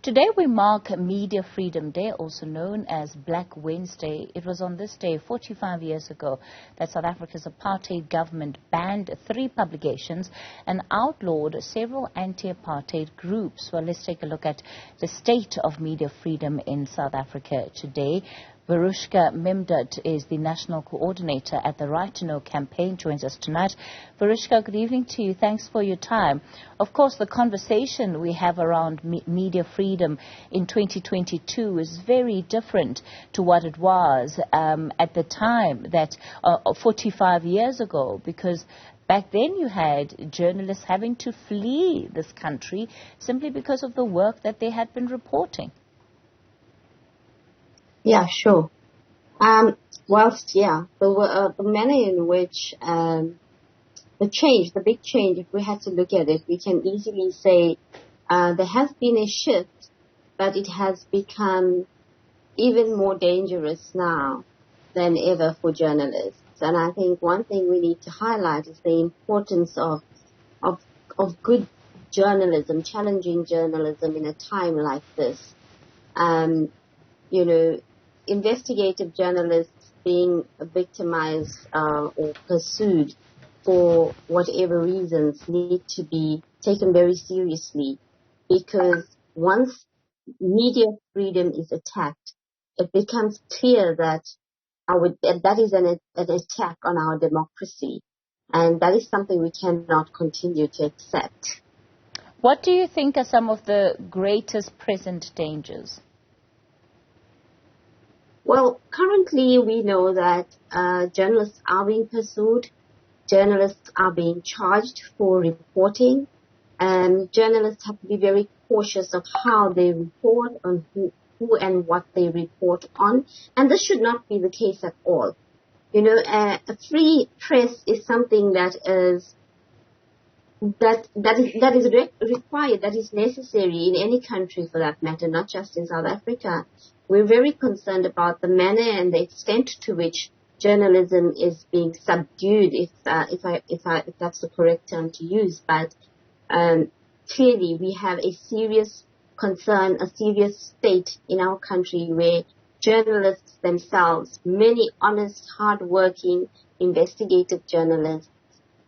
Today we mark Media Freedom Day, also known as Black Wednesday. It was on this day 45 years ago that South Africa's apartheid government banned 3 publications and outlawed several anti-apartheid groups. Well, let's take a look at the state of media freedom in South Africa today. Verushka Memdutt is the national coordinator at the Right to Know campaign, joins us tonight. Verushka, good evening to you. Thanks for your time. Of course, the conversation we have around media freedom in 2022 is very different to what it was at the time, that 45 years ago, because back then you had journalists having to flee this country simply because of the work that they had been reporting. Yeah, sure. The manner in which the big change, if we had to look at it, we can easily say there has been a shift, but it has become even more dangerous now than ever for journalists. And I think one thing we need to highlight is the importance of good journalism, challenging journalism in a time like this. Investigative journalists being victimized or pursued for whatever reasons need to be taken very seriously, because once media freedom is attacked, it becomes clear that that is an attack on our democracy, and that is something we cannot continue to accept. What do you think are some of the greatest present dangers? Well, currently we know that journalists are being pursued, journalists are being charged for reporting, and journalists have to be very cautious of how they report, on who and what they report on, and this should not be the case at all. A free press is something that is required, that is necessary in any country for that matter, not just in South Africa. We're very concerned about the manner and the extent to which journalism is being subdued, if that's the correct term to use. But clearly, we have a serious concern, a serious state in our country where journalists themselves, many honest, hard-working, investigative journalists,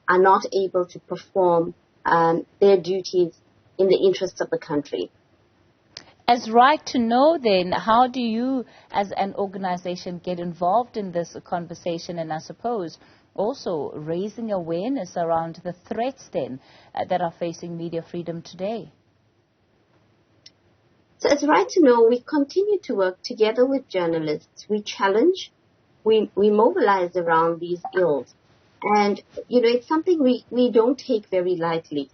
are not able to perform their duties in the interests of the country. As Right to Know, then, how do you as an organization get involved in this conversation, and I suppose also raising awareness around the threats then that are facing media freedom today? So as Right to Know, we continue to work together with journalists. We challenge, we mobilize around these ills. And, it's something we don't take very lightly.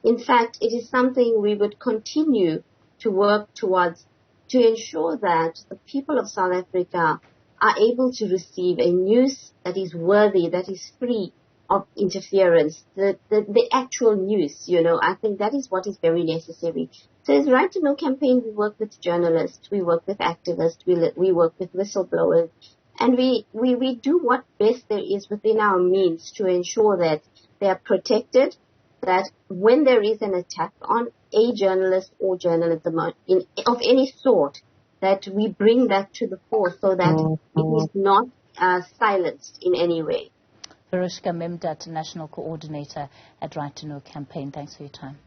In fact, it is something we would continue to work towards, to ensure that the people of South Africa are able to receive a news that is worthy, that is free of interference, the actual news. I think that is what is very necessary. So as Right to Know campaign, we work with journalists, we work with activists, we work with whistleblowers, and we do what best there is within our means to ensure that they are protected, that when there is an attack on a journalist or journalism of any sort, that we bring that to the fore so that it is not silenced in any way. Verushka Memdutt, National Coordinator at Right to Know campaign. Thanks for your time.